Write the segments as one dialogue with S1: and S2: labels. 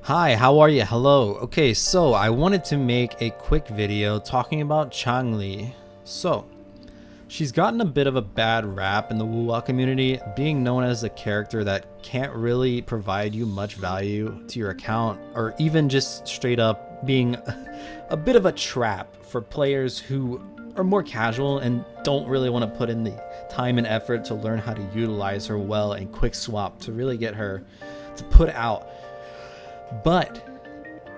S1: Hi, how are you? Hello. Okay, so I wanted to make a quick video talking about Changli. So, she's gotten a bit of a bad rap in the Wuwa community, being known as a character that can't really provide you much value to your account, or even just straight up being a bit of a trap for players who are more casual and don't really want to put in the time and effort to learn how to utilize her well and quick swap to really get her to put out. But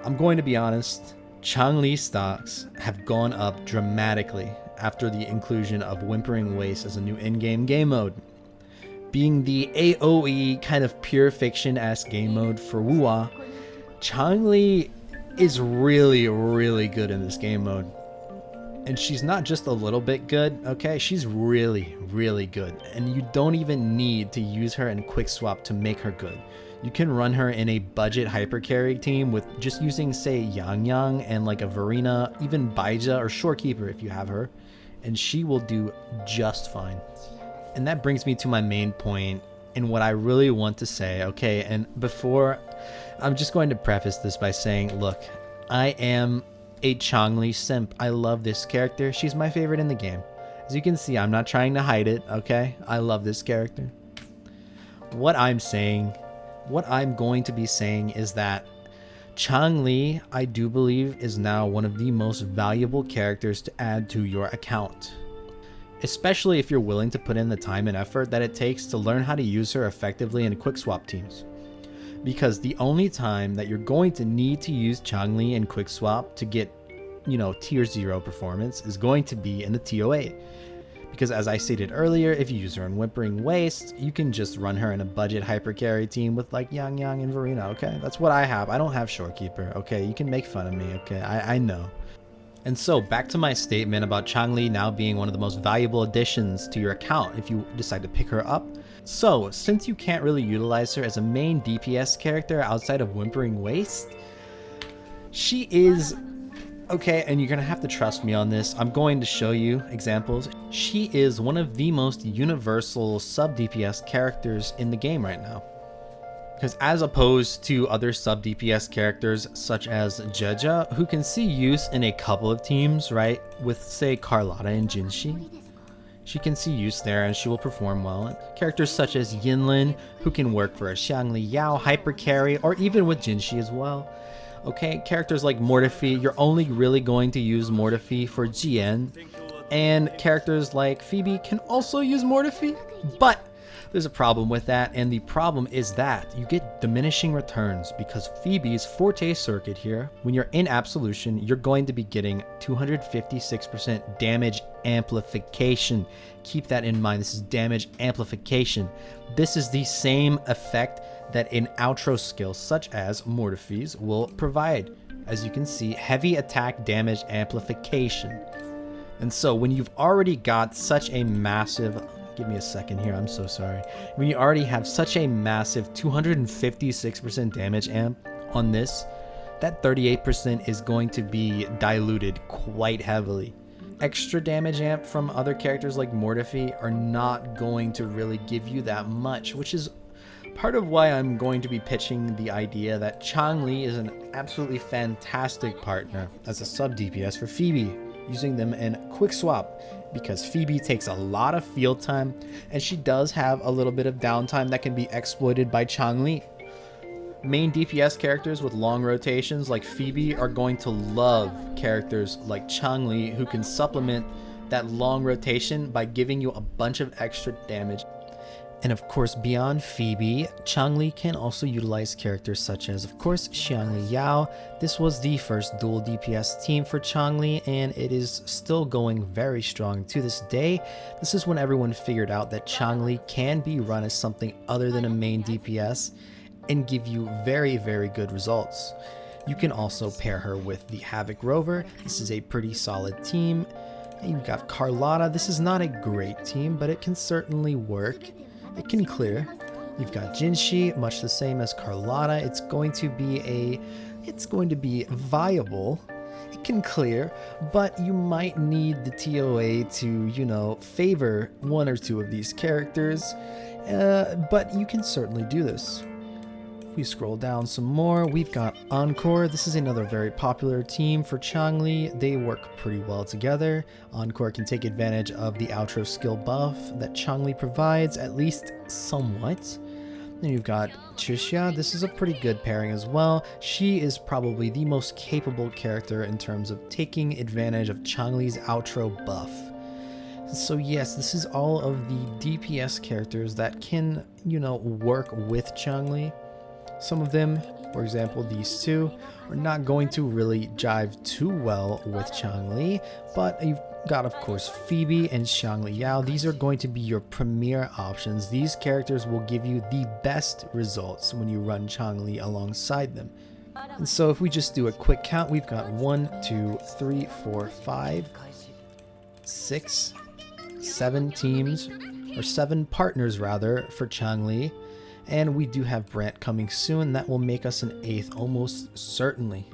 S1: I'm going to be honest, Changli stocks have gone up dramatically after the inclusion of Whimpering Waste as a new in-game game mode. Being the AoE kind of pure fiction-esque game mode for Wuwa, Changli is really good in this game mode. And she's not just a little bit good, okay? She's really good. And you don't even need to use her in quick swap to make her good. You can run her in a budget hyper carry team with just using, say, Yang Yang and like a Verena, even Baija or Shorekeeper if you have her, and she will do just fine. And that brings me to my main point and what I really want to say, okay? And before, I'm just going to preface this by saying, look, I am a Changli simp. I love this character. She's my favorite in the game. As you can see, I'm not trying to hide it, okay? I love this character. What I'm going to be saying is that Changli, I do believe, is now one of the most valuable characters to add to your account. Especially if you're willing to put in the time and effort that it takes to learn how to use her effectively in quick swap teams. Because the only time that you're going to need to use Changli in quick swap to get, tier 0 performance is going to be in the TOA. Because as I stated earlier, if you use her in Whimpering Waste, you can just run her in a budget hyper carry team with like Yang Yang and Verena, okay? That's what I have. I don't have Shorekeeper, okay? You can make fun of me, okay? I know. And so back to my statement about Changli now being one of the most valuable additions to your account if you decide to pick her up. So since you can't really utilize her as a main DPS character outside of Whimpering Waste, she is... Okay, and you're gonna have to trust me on this. I'm going to show you examples. She is one of the most universal sub DPS characters in the game right now. Because as opposed to other sub DPS characters such as Jeja, who can see use in a couple of teams, right? With say Carlotta and Jinshi. She can see use there and she will perform well. And characters such as Yinlin, who can work for a Xiangli Yao hyper carry, or even with Jinshi as well. Okay, characters like Mortefi, you're only really going to use Mortefi for GN, and characters like Phoebe can also use Mortefi, but there's a problem with that, and the problem is that you get diminishing returns because Phoebe's Forte circuit here, when you're in Absolution, you're going to be getting 256% damage amplification. Keep that in mind, this is damage amplification. This is the same effect that an outro skill such as Mortefi's will provide. As you can see, heavy attack damage amplification. And so when you've already got such a massive, give me a second here, I'm so sorry. When you already have such a massive 256% damage amp on this, that 38% is going to be diluted quite heavily. Extra damage amp from other characters like Mortefi are not going to really give you that much, which is part of why I'm going to be pitching the idea that Changli is an absolutely fantastic partner as a sub DPS for Phoebe, using them in quick swap, because Phoebe takes a lot of field time and she does have a little bit of downtime that can be exploited by Changli. Main DPS characters with long rotations like Phoebe are going to love characters like Changli, who can supplement that long rotation by giving you a bunch of extra damage. And of course, beyond Phoebe, Changli can also utilize characters such as, of course, Xiangli Yao. This was the first dual DPS team for Changli, and it is still going very strong to this day. This is when everyone figured out that Changli can be run as something other than a main DPS and give you very good results. You can also pair her with the Havoc Rover. This is a pretty solid team. And you've got Carlotta. This is not a great team, but it can certainly work. It can clear. You've got Jinshi, much the same as Carlotta. It's going to be viable. It can clear, but you might need the TOA to, favor one or two of these characters. But you can certainly do this. we scroll down some more, we've got Encore. This is another very popular team for Changli. They work pretty well together. Encore can take advantage of the outro skill buff that Changli provides, at least somewhat. Then you've got Trisha. This is a pretty good pairing as well. She is probably the most capable character in terms of taking advantage of Changli's outro buff. So yes, this is all of the DPS characters that can, work with Changli. Some of them, for example, these two, are not going to really jive too well with Changli, but you've got, of course, Phoebe and Xiangli Yao. These are going to be your premier options. These characters will give you the best results when you run Changli alongside them. And so if we just do a quick count, we've got 1, 2, 3, 4, 5, 6, 7 teams, or 7 partners rather, for Changli, and we do have Brant coming soon. That will make us an 8th almost certainly.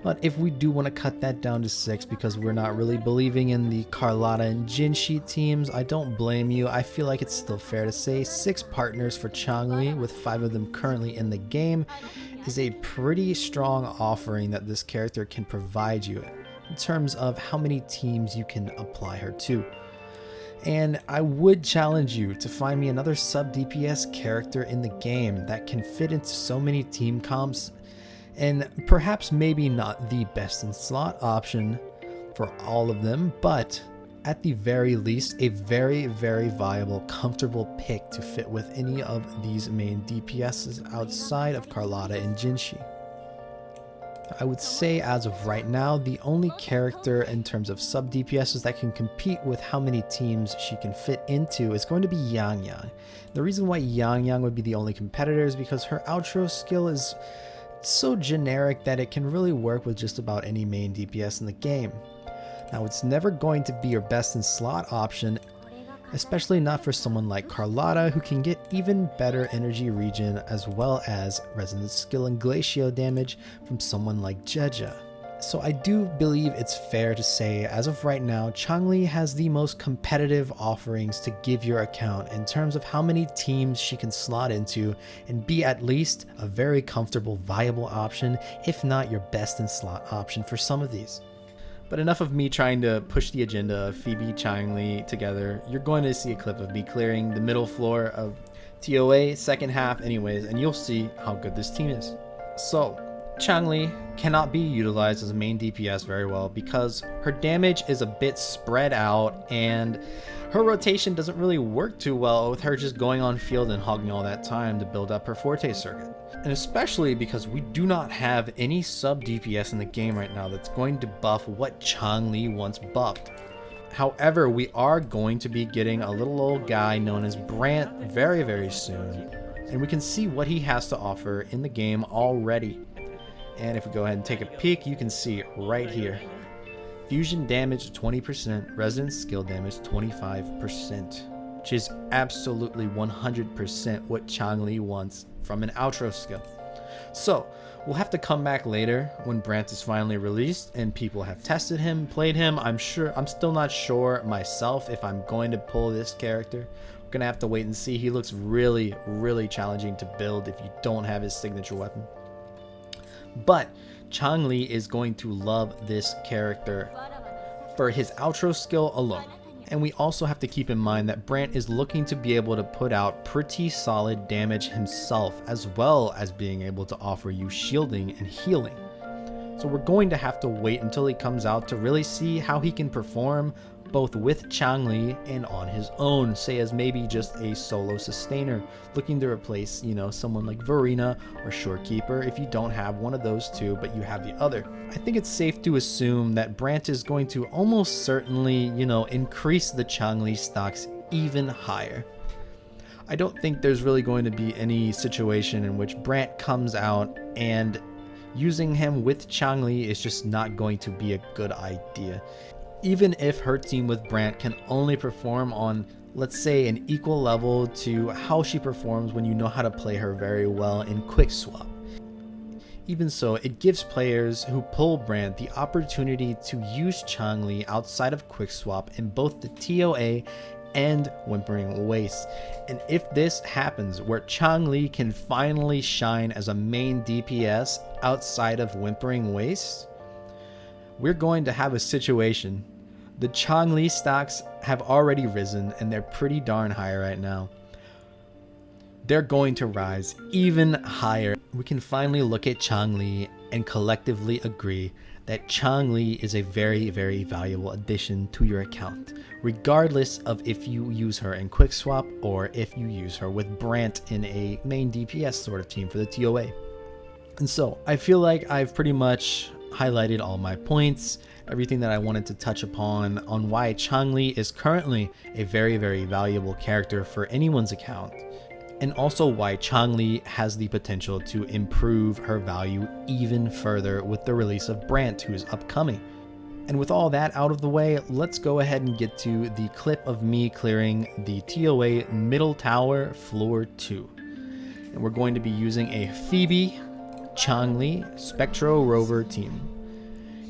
S1: But if we do want to cut that down to 6 because we're not really believing in the Carlotta and Jinshi teams, I don't blame you. I feel like it's still fair to say 6 partners for Changli, with 5 of them currently in the game, is a pretty strong offering that this character can provide you in terms of how many teams you can apply her to. And I would challenge you to find me another sub DPS character in the game that can fit into so many team comps, and perhaps maybe not the best in slot option for all of them, but at the very least a very, very viable, comfortable pick to fit with any of these main DPSs outside of Carlotta and Jinshi. I would say as of right now, the only character in terms of sub DPSs that can compete with how many teams she can fit into is going to be Yang Yang. The reason why Yang Yang would be the only competitor is because her outro skill is so generic that it can really work with just about any main DPS in the game. Now, it's never going to be your best in slot option, especially not for someone like Carlotta, who can get even better energy regen as well as resonance skill and glacio damage from someone like Jeja. So I do believe it's fair to say, as of right now, Changli has the most competitive offerings to give your account in terms of how many teams she can slot into and be at least a very comfortable, viable option, if not your best in slot option for some of these. But enough of me trying to push the agenda of Phoebe, Changli together. You're going to see a clip of me clearing the middle floor of TOA, second half anyways, and you'll see how good this team is. So, Changli cannot be utilized as a main DPS very well because her damage is a bit spread out and her rotation doesn't really work too well with her just going on field and hogging all that time to build up her Forte circuit. And especially because we do not have any sub DPS in the game right now that's going to buff what Changli once buffed. However, we are going to be getting a little old guy known as Brant very, very soon, and we can see what he has to offer in the game already. And if we go ahead and take a peek, you can see right here. Fusion damage 20%, resonance skill damage 25%, which is absolutely 100% what Changli wants from an outro skill. So we'll have to come back later when Brant is finally released and people have tested him, played him. I'm still not sure myself if I'm going to pull this character. We're gonna have to wait and see. He looks really, really challenging to build if you don't have his signature weapon. But Changli is going to love this character for his outro skill alone. And we also have to keep in mind that Brant is looking to be able to put out pretty solid damage himself, as well as being able to offer you shielding and healing. So we're going to have to wait until he comes out to really see how he can perform both with Changli and on his own, say as maybe just a solo sustainer looking to replace, someone like Verena or Shorekeeper if you don't have one of those two but you have the other. I think it's safe to assume that Brant is going to almost certainly, increase the Changli stocks even higher. I don't think there's really going to be any situation in which Brant comes out and using him with Changli is just not going to be a good idea. Even if her team with Brant can only perform on, let's say, an equal level to how she performs when you know how to play her very well in Quick Swap. Even so, it gives players who pull Brant the opportunity to use Changli outside of Quick Swap in both the TOA and Whimpering Waste. And if this happens, where Changli can finally shine as a main DPS outside of Whimpering Waste, we're going to have a situation. The Changli stocks have already risen, and they're pretty darn high right now. They're going to rise even higher. We can finally look at Changli and collectively agree that Changli is a very, very valuable addition to your account, regardless of if you use her in Quick Swap or if you use her with Brant in a main DPS sort of team for the TOA. And so I feel like I've pretty much highlighted all my points, everything that I wanted to touch upon on why Changli is currently a very, very valuable character for anyone's account, and also why Changli has the potential to improve her value even further with the release of Brant, who is upcoming. And with all that out of the way, let's go ahead and get to the clip of me clearing the TOA middle tower floor 2. And we're going to be using a Phoebe, Changli, Spectro Rover team.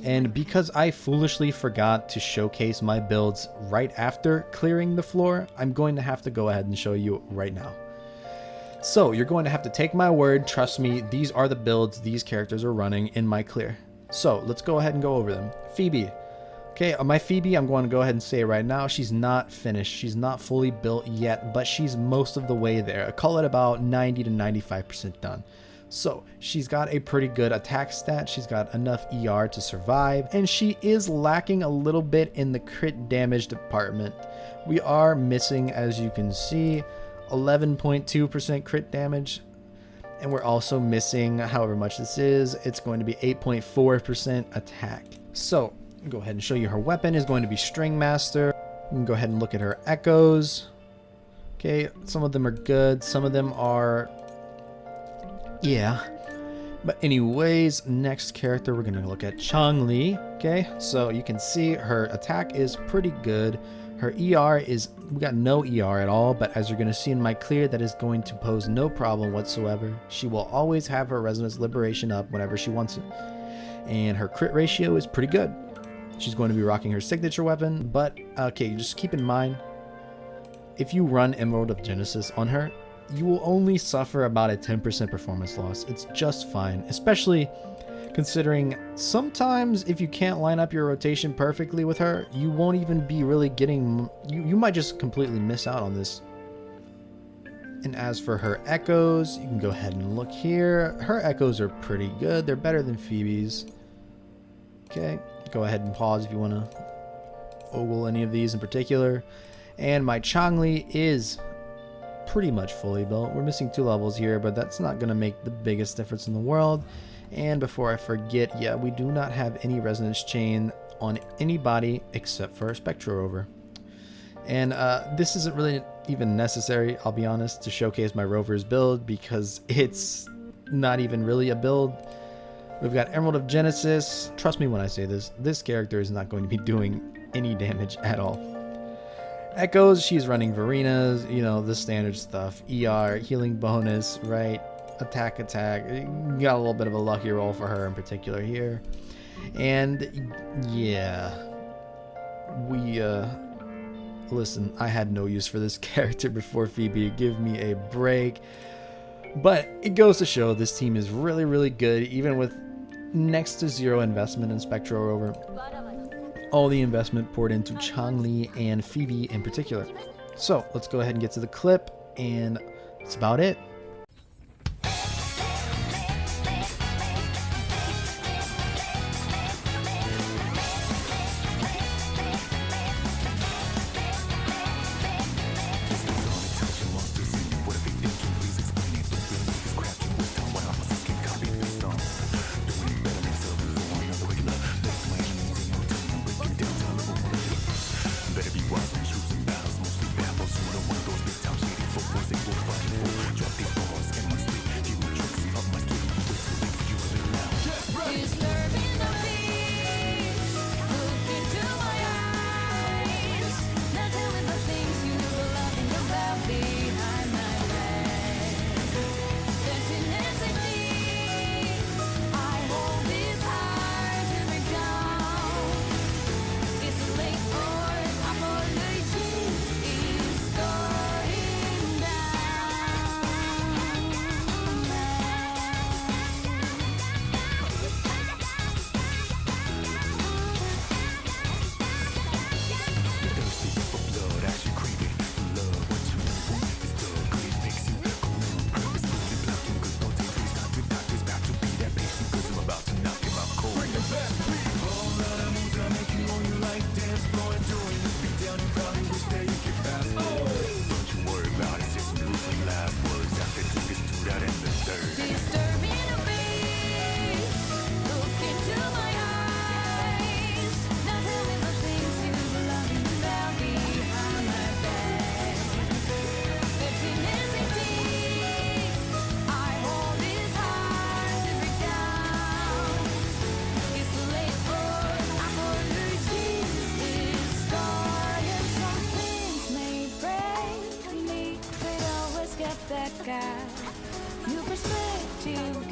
S1: And because I foolishly forgot to showcase my builds right after clearing the floor, I'm going to have to go ahead and show you right now. So you're going to have to take my word, trust me, these are the builds these characters are running in my clear. So let's go ahead and go over them. Phoebe. Okay, my Phoebe, I'm going to go ahead and say it right now, she's not finished. She's not fully built yet, but she's most of the way there. I call it about 90 to 95% done. So she's got a pretty good attack stat, she's got enough ER to survive, and she is lacking a little bit in the crit damage department. We are missing, as you can see, 11.2% crit damage, and we're also missing, however much this is, it's going to be 8.4% attack. So go ahead and show you her weapon is going to be String Master. You can go ahead and look at her echoes. Okay, some of them are good, some of them are, yeah. But anyways, next character we're gonna look at Changli. Okay, so you can see her attack is pretty good. Her ER is, we got no ER at all, but as you're going to see in my clear, that is going to pose no problem whatsoever. She will always have her Resonance Liberation up whenever she wants it. And her crit ratio is pretty good. She's going to be rocking her signature weapon, but okay, just keep in mind, if you run Emerald of Genesis on her, you will only suffer about a 10% performance loss. It's just fine, especially considering sometimes if you can't line up your rotation perfectly with her, you won't even be really getting, you might just completely miss out on this. And as for her echoes, you can go ahead and look here. Her echoes are pretty good. They're better than Phoebe's. Okay, go ahead and pause if you want to ogle any of these in particular. And my Changli is pretty much fully built. We're missing 2 levels here, but that's not going to make the biggest difference in the world. And before I forget, yeah, we do not have any resonance chain on anybody except for Spectro Rover. And this isn't really even necessary, I'll be honest, to showcase my Rover's build, because it's not even really a build. We've got Emerald of Genesis. Trust me when I say this, this character is not going to be doing any damage at all. Echoes, she's running Verenas, you know, the standard stuff. ER, healing bonus, right? Attack. You got a little bit of a lucky roll for her in particular here. And yeah, we listen, I had no use for this character before Phoebe, give me a break. But it goes to show this team is really, really good, even with next to zero investment in Spectro Rover. All the investment poured into Changli and Phoebe in particular. So let's go ahead and get to the clip, and that's about it. Drop these
S2: sky. New perspective,